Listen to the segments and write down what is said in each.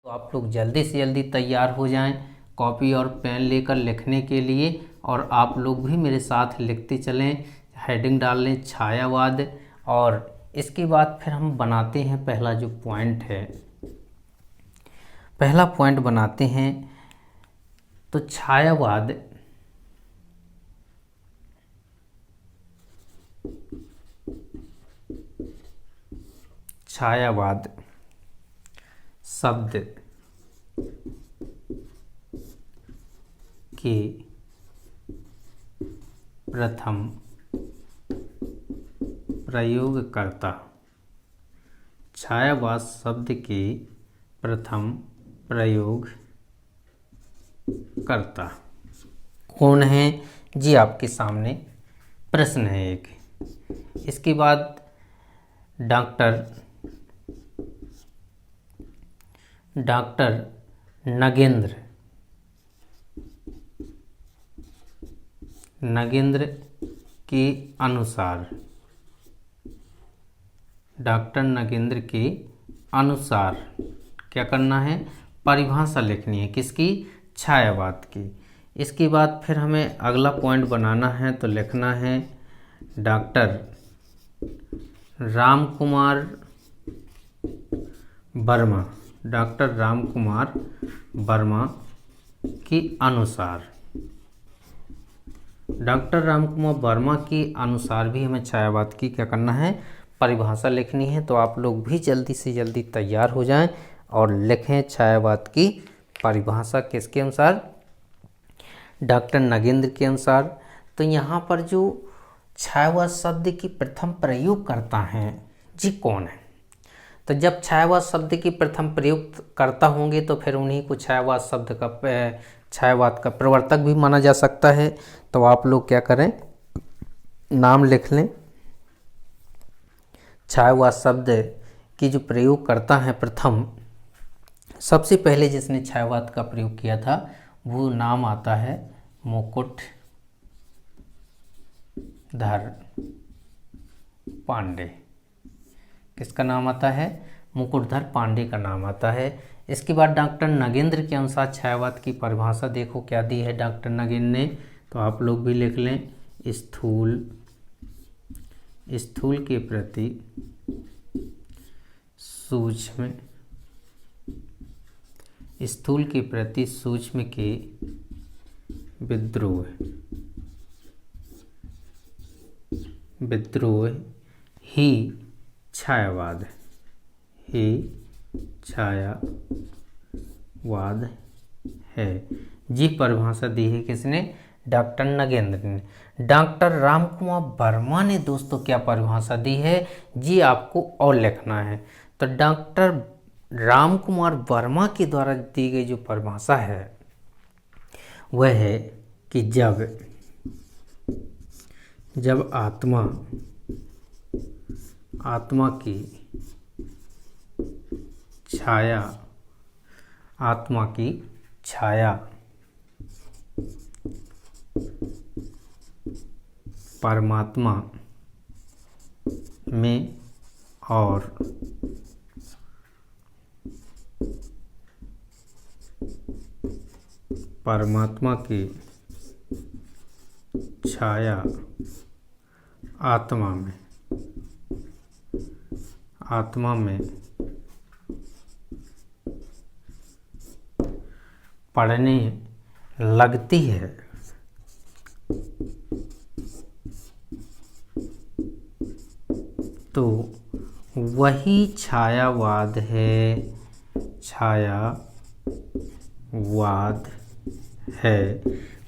तो आप लोग जल्दी से जल्दी तैयार हो जाएं कॉपी और पेन लेकर लिखने के लिए। और आप लोग भी मेरे साथ लिखते चलें, हेडिंग डाल लें छायावाद। और इसके बाद फिर हम बनाते हैं पहला जो पॉइंट है, पहला पॉइंट बनाते हैं। तो छायावाद शब्द के प्रथम प्रयोगकर्ता, छायावाद शब्द के प्रथम प्रयोगकर्ता कौन है जी? आपके सामने प्रश्न है एक। इसके बाद डॉक्टर नगेंद्र के अनुसार, डॉक्टर नगेंद्र के अनुसार क्या करना है? परिभाषा लिखनी है किसकी? छायावाद की। इसके बाद फिर हमें अगला पॉइंट बनाना है, तो लिखना है डॉक्टर रामकुमार वर्मा के अनुसार, डॉक्टर रामकुमार वर्मा के अनुसार भी हमें छायावाद की क्या करना है? परिभाषा लिखनी है। तो आप लोग भी जल्दी से जल्दी तैयार हो जाएं और लिखें छायावाद की परिभाषा किसके अनुसार? डॉक्टर नगेंद्र के अनुसार। तो यहाँ पर जो छायावाद शब्द की प्रथम प्रयोग करता है जी कौन है? तो जब छायावाद शब्द की प्रथम प्रयोग करता होंगे तो फिर उन्हीं को छायावाद का प्रवर्तक भी माना जा सकता है। तो आप लोग क्या करें, नाम लिख लें। छायावाद शब्द की जो प्रयोग करता है प्रथम, सबसे पहले जिसने छायावाद का प्रयोग किया था वो नाम आता है मुकुटधर पांडे। किसका नाम आता है? मुकुटधर पांडे का नाम आता है। इसके बाद डॉक्टर नगेंद्र के अनुसार छायावाद की परिभाषा देखो क्या दी है डॉक्टर नगेंद्र ने, तो आप लोग भी लिख लें। स्थूल के प्रति सूक्ष्म के विद्रोह ही छायावाद है। जी परिभाषा दी है किसने? डॉक्टर नगेंद्र ने। डॉक्टर रामकुमार वर्मा ने दोस्तों क्या परिभाषा दी है जी? आपको और लिखना है। तो डॉक्टर रामकुमार वर्मा के द्वारा दी गई जो परिभाषा है वह है कि जब आत्मा की छाया परमात्मा में और परमात्मा की छाया आत्मा में पड़ने लगती है तो वही छायावाद है।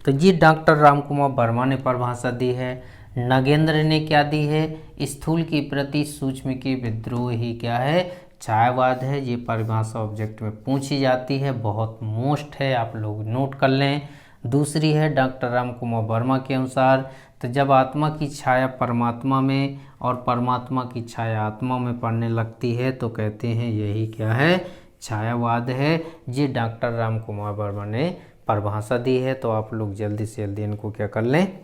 तो ये डॉक्टर रामकुमार वर्मा ने परिभाषा दी है। नगेंद्र ने क्या दी है? स्थूल के प्रति सूक्ष्म के विद्रोह ही क्या है? छायावाद है। ये परिभाषा ऑब्जेक्ट में पूछी जाती है, बहुत मोस्ट है, आप लोग नोट कर लें। दूसरी है डॉक्टर रामकुमार वर्मा के अनुसार, तो जब आत्मा की छाया परमात्मा में और परमात्मा की छाया आत्मा में पड़ने लगती है तो कहते हैं यही क्या है? छायावाद है। ये डॉक्टर रामकुमार वर्मा ने परिभाषा दी है। तो आप लोग जल्दी से जल्दी इनको क्या कर लें,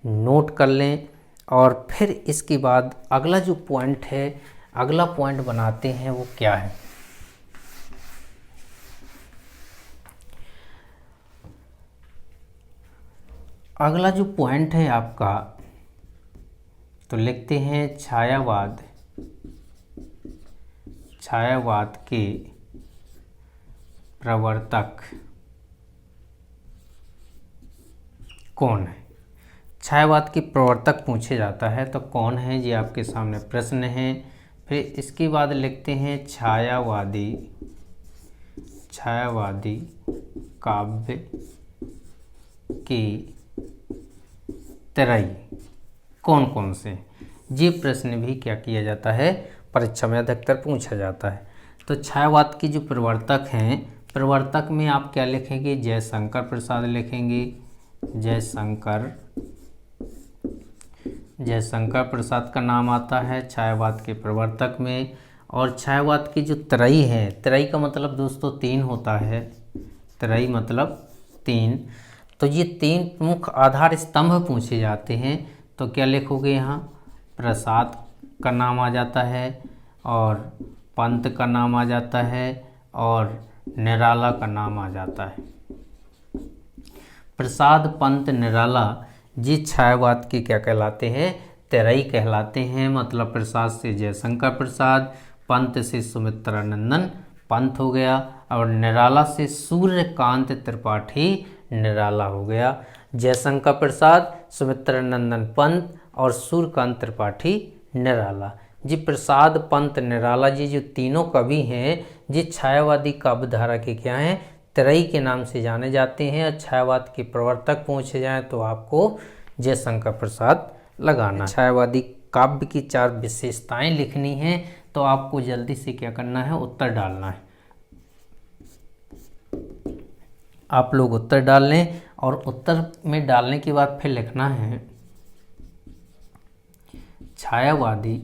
नोट कर लें। और फिर इसके बाद अगला जो पॉइंट है, अगला पॉइंट बनाते हैं वो क्या है? अगला जो पॉइंट है आपका, तो लिखते हैं छायावाद के प्रवर्तक कौन है। छायावाद के प्रवर्तक पूछे जाता है तो कौन है, ये आपके सामने प्रश्न है। फिर इसके बाद लिखते हैं छायावादी काव्य की त्रयी कौन कौन से। ये प्रश्न भी क्या किया जाता है, परीक्षा में अधिकतर पूछा जाता है। तो छायावाद के जो प्रवर्तक हैं, प्रवर्तक में आप क्या लिखेंगे, जयशंकर प्रसाद लिखेंगे। जयशंकर प्रसाद का नाम आता है छायावाद के प्रवर्तक में। और छायावाद की जो त्रयी है, त्रयी का मतलब दोस्तों 3 होता है, त्रयी मतलब 3। तो ये 3 प्रमुख आधार स्तंभ पूछे जाते हैं। तो क्या लिखोगे यहाँ, प्रसाद का नाम आ जाता है, और पंत का नाम आ जाता है, और निराला का नाम आ जाता है। प्रसाद, पंत, निराला जी छायावाद के क्या कहलाते हैं, त्रयी कहलाते हैं। मतलब प्रसाद से जयशंकर प्रसाद, पंत से सुमित्रानंदन पंत हो गया, और निराला से सूर्यकांत त्रिपाठी निराला हो गया। जयशंकर प्रसाद, सुमित्रानंदन पंत और सूर्यकांत त्रिपाठी निराला जी। प्रसाद, पंत, निराला जी जो तीनों कवि हैं, जी छायावादी काव्य धारा के क्या हैं, त्रयी के नाम से जाने जाते हैं। और छायावाद के प्रवर्तक पूछे जाएं तो आपको जयशंकर प्रसाद लगाना। छायावादी काव्य की 4 विशेषताएं लिखनी है, तो आपको जल्दी से क्या करना है, उत्तर डालना है। आप लोग उत्तर डाल लें, और उत्तर में डालने के बाद फिर लिखना है छायावादी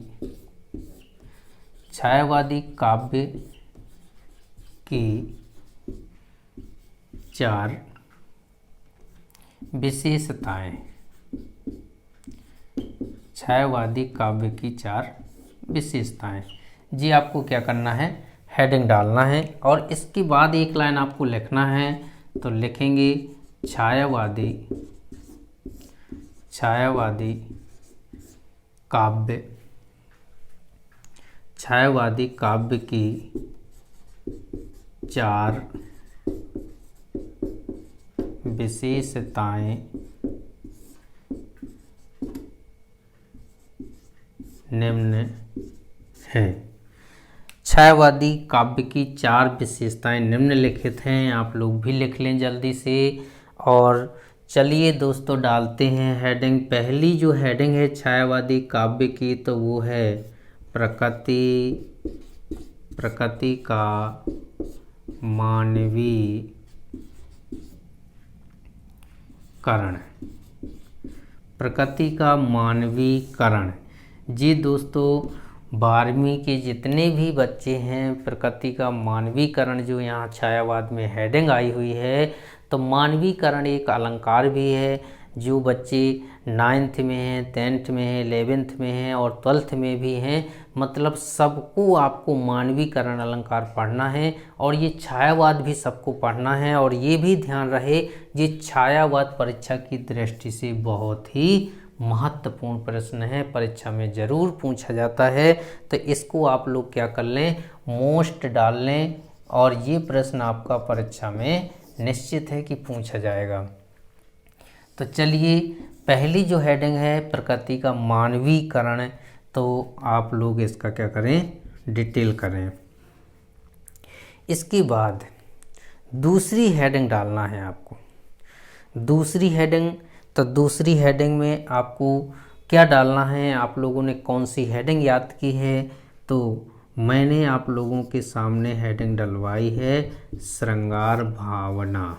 काव्य की 4 विशेषताएं। छायावादी काव्य की 4 विशेषताएं जी। आपको क्या करना है, हेडिंग डालना है, और इसके बाद एक लाइन आपको लिखना है। तो लिखेंगे छायावादी काव्य की 4 विशेषताएं निम्न हैं। छायावादी काव्य की 4 विशेषताएं निम्नलिखित हैं। आप लोग भी लिख लें जल्दी से। और चलिए दोस्तों डालते हैं हेडिंग। पहली जो हेडिंग है छायावादी काव्य की, तो वो है प्रकृति का मानवीकरण। प्रकृति का मानवीकरण जी। दोस्तों 12वीं के जितने भी बच्चे हैं, प्रकृति का मानवीकरण जो यहाँ छायावाद में हेडिंग आई हुई है, तो मानवीकरण एक अलंकार भी है। जो बच्चे 9th में हैं, 10th में हैं, 11th में हैं और 12th में भी हैं, मतलब सबको आपको मानवीकरण अलंकार पढ़ना है। और ये छायावाद भी सबको पढ़ना है। और ये भी ध्यान रहे, ये छायावाद परीक्षा की दृष्टि से बहुत ही महत्वपूर्ण प्रश्न है, परीक्षा में ज़रूर पूछा जाता है। तो इसको आप लोग क्या कर लें, मोस्ट डाल लें, और ये प्रश्न आपका परीक्षा में निश्चित है कि पूछा जाएगा। तो चलिए पहली जो हेडिंग है प्रकृति का मानवीकरण, तो आप लोग इसका क्या करें, डिटेल करें। इसके बाद दूसरी हेडिंग डालना है आपको। दूसरी हेडिंग, तो दूसरी हेडिंग में आपको क्या डालना है, आप लोगों ने कौन सी हेडिंग याद की है, तो मैंने आप लोगों के सामने हेडिंग डलवाई है श्रृंगार भावना।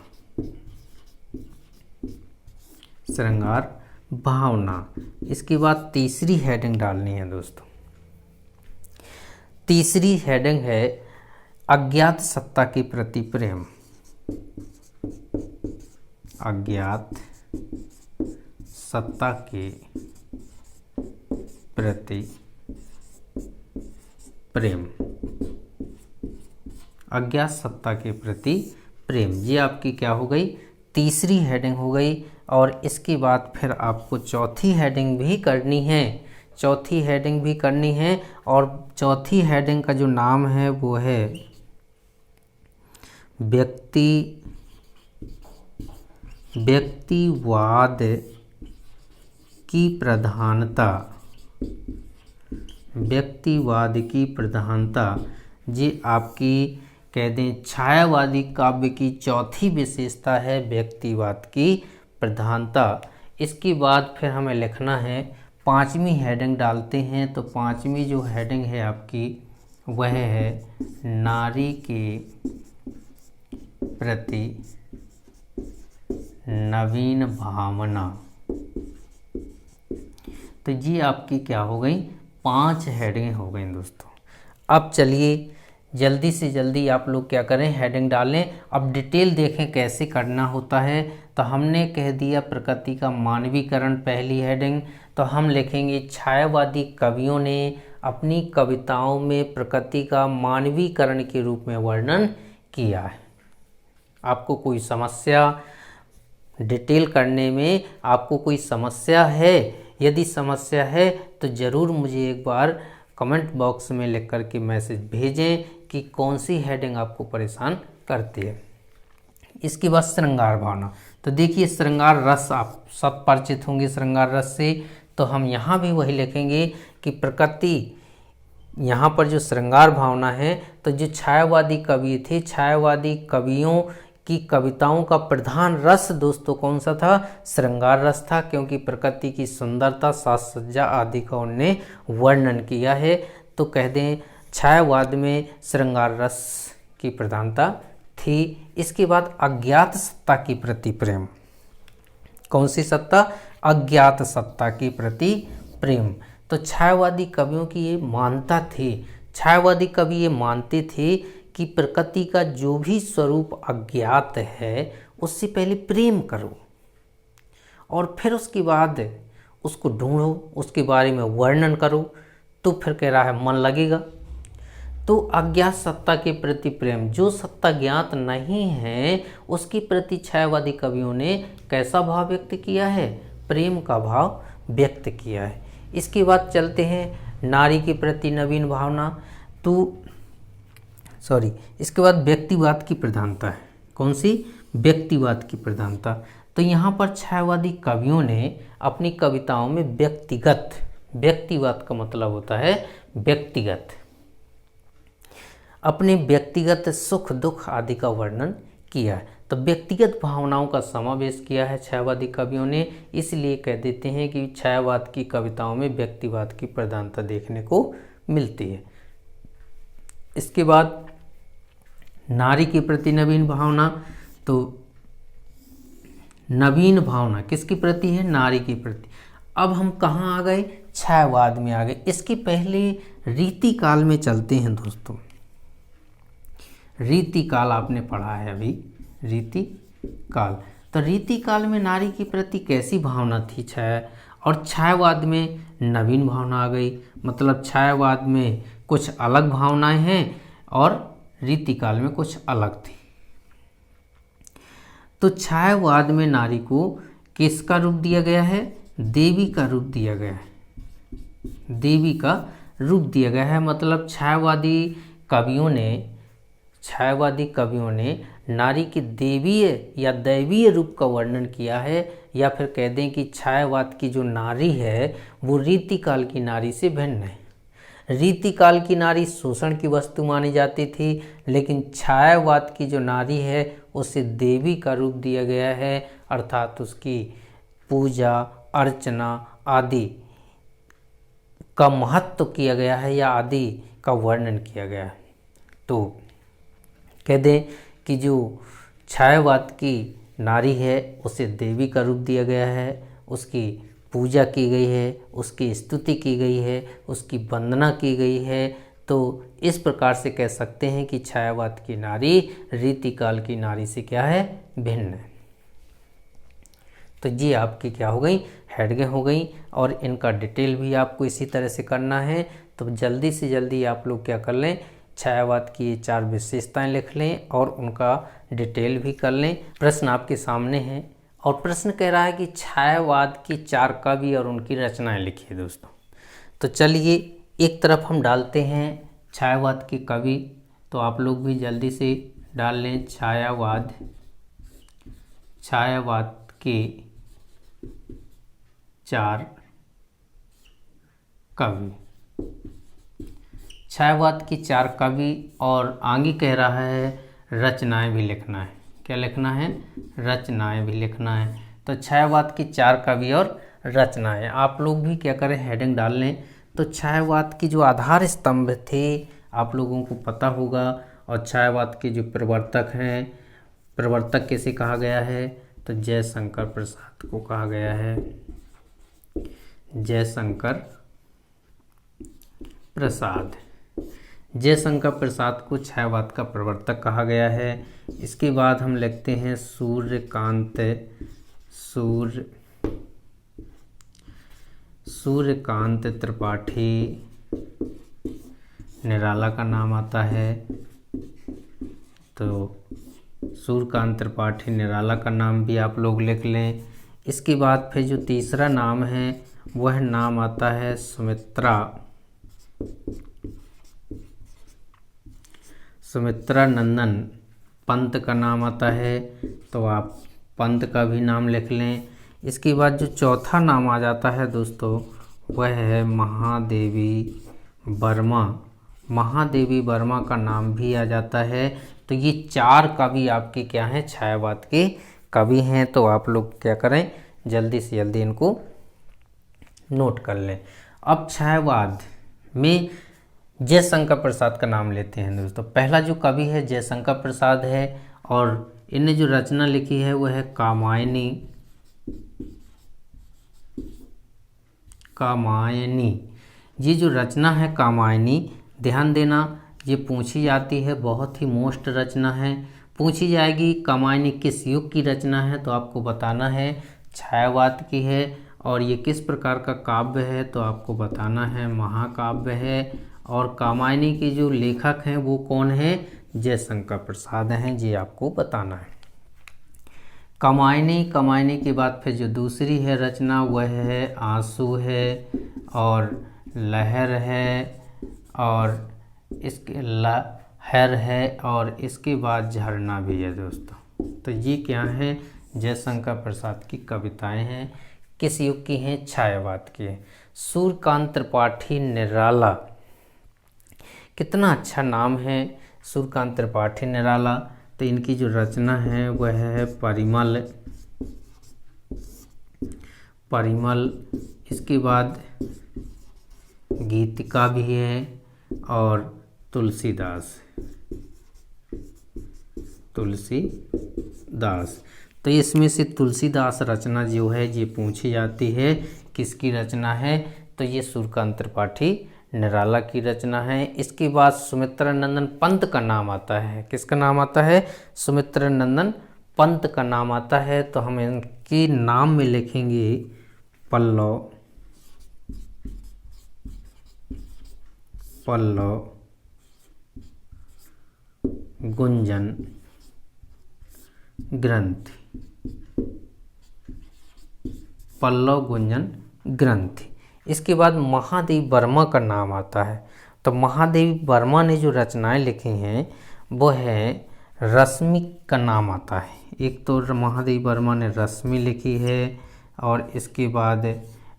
श्रृंगार भावना। इसके बाद तीसरी हेडिंग डालनी है दोस्तों। तीसरी हेडिंग है अज्ञात सत्ता के प्रति प्रेम। अज्ञात सत्ता के प्रति प्रेम। अज्ञात सत्ता के प्रति प्रेम, ये आपकी क्या हो गई, तीसरी हेडिंग हो गई। और इसके बाद फिर आपको चौथी हेडिंग भी करनी है, चौथी हेडिंग भी करनी है। और चौथी हेडिंग का जो नाम है वो है व्यक्तिवाद की प्रधानता, व्यक्तिवाद की प्रधानता। ये आपकी कह दें छायावादी काव्य की चौथी विशेषता है, व्यक्तिवाद की प्रधानता। इसके बाद फिर हमें लिखना है, पांचवी हेडिंग डालते हैं। तो पांचवी जो हेडिंग है आपकी वह है नारी के प्रति नवीन भावना। तो ये आपकी क्या हो गई, 5 हेडिंग हो गई दोस्तों। अब चलिए जल्दी से जल्दी आप लोग क्या करें, हेडिंग डालें। अब डिटेल देखें कैसे करना होता है। तो हमने कह दिया प्रकृति का मानवीकरण, पहली हेडिंग। तो हम लिखेंगे छायावादी कवियों ने अपनी कविताओं में प्रकृति का मानवीकरण के रूप में वर्णन किया है। आपको कोई समस्या डिटेल करने में आपको कोई समस्या है, यदि समस्या है तो ज़रूर मुझे एक बार कमेंट बॉक्स में लिख कर के मैसेज भेजें कि कौन सी हेडिंग आपको परेशान करती है। इसके बाद श्रृंगार भावना। तो देखिए श्रृंगार रस, आप सब परिचित होंगे श्रृंगार रस से। तो हम यहाँ भी वही लिखेंगे कि प्रकृति, यहाँ पर जो श्रृंगार भावना है, तो जो छायावादी कवि थे, छायावादी कवियों की कविताओं का प्रधान रस दोस्तों कौन सा था, श्रृंगार रस था। क्योंकि प्रकृति की सुंदरता, साज सज्जा आदि का उन्होंने वर्णन किया है। तो कह दें छायावाद में श्रृंगार रस की प्रधानता थी। इसके बाद अज्ञात सत्ता की प्रति प्रेम। कौन सी सत्ता, अज्ञात सत्ता के प्रति प्रेम। तो छायावादी कवियों की ये मान्यता थी, छायावादी कवि ये मानते थे कि प्रकृति का जो भी स्वरूप अज्ञात है उससे पहले प्रेम करो और फिर उसके बाद उसको ढूंढो, उसके बारे में वर्णन करो, तो फिर कह रहा है मन लगेगा। तो अज्ञात सत्ता के प्रति प्रेम, जो सत्ता ज्ञात नहीं है उसके प्रति छायावादी कवियों ने कैसा भाव व्यक्त किया है, प्रेम का भाव व्यक्त किया है। इसके बाद चलते हैं नारी के प्रति नवीन भावना। इसके बाद व्यक्तिवाद की प्रधानता है। कौन सी, व्यक्तिवाद की प्रधानता। तो यहाँ पर छायावादी कवियों ने अपनी कविताओं में व्यक्तिगत, व्यक्तिवाद का मतलब होता है व्यक्तिगत, अपने व्यक्तिगत सुख दुख आदि का वर्णन किया है। तो व्यक्तिगत भावनाओं का समावेश किया है छायावादी कवियों ने, इसलिए कह देते हैं कि छायावाद की कविताओं में व्यक्तिवाद की प्रधानता देखने को मिलती है। इसके बाद नारी के प्रति नवीन भावना। तो नवीन भावना किसके प्रति है, नारी के प्रति। अब हम कहाँ आ गए, छायावाद में आ गए। इसके पहले रीतिकाल में चलते हैं दोस्तों। रीतिकाल आपने पढ़ा है अभी, रीतिकाल। तो रीतिकाल में नारी के प्रति कैसी भावना थी छाया, और छायावाद में नवीन भावना आ गई। मतलब छायावाद में कुछ अलग भावनाएं हैं और रीतिकाल में कुछ अलग थी। तो छायावाद में नारी को किसका रूप दिया गया है, देवी का रूप दिया गया है, देवी का रूप दिया गया है। मतलब छायावादी कवियों ने नारी के देवीय या दैवीय रूप का वर्णन किया है। या फिर कह दें कि छायावाद की जो नारी है वो रीतिकाल की नारी से भिन्न है। रीतिकाल की नारी शोषण की वस्तु मानी जाती थी, लेकिन छायावाद की जो नारी है उसे देवी का रूप दिया गया है, अर्थात उसकी पूजा अर्चना आदि का महत्व किया गया है या आदि का वर्णन किया गया है। तो कह दें कि जो छायावाद की नारी है उसे देवी का रूप दिया गया है, उसकी पूजा की गई है, उसकी स्तुति की गई है, उसकी वंदना की गई है। तो इस प्रकार से कह सकते हैं कि छायावाद की नारी रीतिकाल की नारी से क्या है, भिन्न है। तो ये आपकी क्या हो गई, हेडिंग हो गई, और इनका डिटेल भी आपको इसी तरह से करना है। तो जल्दी से जल्दी आप लोग क्या कर लें, छायावाद की ये 4 विशेषताएं लिख लें और उनका डिटेल भी कर लें। प्रश्न आपके सामने है और प्रश्न कह रहा है कि छायावाद की 4 कवि और उनकी रचनाएं लिखिए दोस्तों। तो चलिए एक तरफ हम डालते हैं छायावाद के कवि, तो आप लोग भी जल्दी से डाल लें छायावाद के 4 कवि। छायावाद की 4 कवि और आगे कह रहा है रचनाएं भी लिखना है। क्या लिखना है? रचनाएं भी लिखना है। तो छायावाद की 4 कवि और रचनाएं, आप लोग भी क्या करें, हेडिंग डाल लें। तो छायावाद की जो आधार स्तंभ थे आप लोगों को पता होगा, और छायावाद के जो प्रवर्तक हैं, प्रवर्तक किसे कहा गया है? तो जयशंकर प्रसाद को कहा गया है। जयशंकर प्रसाद, जयशंकर प्रसाद को छायावाद का प्रवर्तक कहा गया है। इसके बाद हम लिखते हैं सूर्यकांत त्रिपाठी, निराला का नाम आता है। तो सूर्यकांत त्रिपाठी निराला का नाम भी आप लोग लिख लें। इसके बाद फिर जो तीसरा नाम है वह नाम आता है सुमित्रा नंदन पंत का नाम आता है, तो आप पंत का भी नाम लिख लें। इसके बाद जो चौथा नाम आ जाता है दोस्तों वह है महादेवी वर्मा। महादेवी वर्मा का नाम भी आ जाता है। तो ये 4 कवि आपके क्या हैं? छायावाद के कवि हैं। तो आप लोग क्या करें, जल्दी से जल्दी इनको नोट कर लें। अब छायावाद में जयशंकर प्रसाद का नाम लेते हैं दोस्तों। पहला जो कवि है जयशंकर प्रसाद है और इन्हें जो रचना लिखी है वह है कामायनी। ये जो रचना है कामायनी, ध्यान देना ये पूछी जाती है, बहुत ही मोस्ट रचना है। पूछी जाएगी कामायनी किस युग की रचना है, तो आपको बताना है छायावाद की है। और ये किस प्रकार का काव्य है, तो आपको बताना है महाकाव्य है। और कामायनी के जो लेखक हैं वो कौन है? जयशंकर प्रसाद हैं, ये आपको बताना है। कामायनी के बाद फिर जो दूसरी है रचना वह है आंसू है और लहर है, और इसके लहर है और इसके बाद झरना भी है दोस्तों। तो ये क्या है? जयशंकर प्रसाद की कविताएं हैं। किस युग की हैं? छायावाद की है। सूर्यकांत त्रिपाठी निराला, कितना अच्छा नाम है सूर्यकांत त्रिपाठी निराला। तो इनकी जो रचना है वह है परिमल। इसके बाद गीतिका भी है और तुलसीदास। तो इसमें से तुलसीदास रचना जो है ये पूछी जाती है किसकी रचना है? तो ये सूर्यकांत त्रिपाठी निराला की रचना है। इसके बाद सुमित्रा नंदन पंत का नाम आता है। किसका नाम आता है? सुमित्रा नंदन पंत का नाम आता है। तो हम इनके नाम में लिखेंगे पल्लव गुंजन ग्रंथि। पल्लव गुंजन ग्रंथि। इसके बाद महादेवी वर्मा का नाम आता है। तो महादेवी वर्मा ने जो रचनाएं लिखी हैं वो है रश्मि का नाम आता है। एक तो महादेवी वर्मा ने रश्मि लिखी है और इसके बाद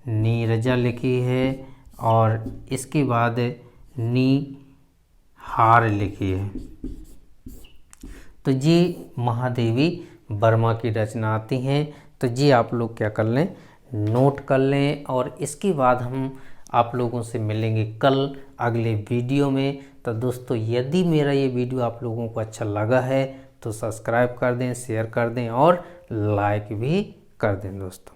नीरजा लिखी है और इसके बाद निहार लिखी है। तो ये महादेवी वर्मा की रचना आती हैं। तो ये आप लोग क्या कर लें, नोट कर लें। और इसके बाद हम आप लोगों से मिलेंगे कल अगले वीडियो में। तो दोस्तों यदि मेरा ये वीडियो आप लोगों को अच्छा लगा है तो सब्सक्राइब कर दें, शेयर कर दें और लाइक भी कर दें दोस्तों।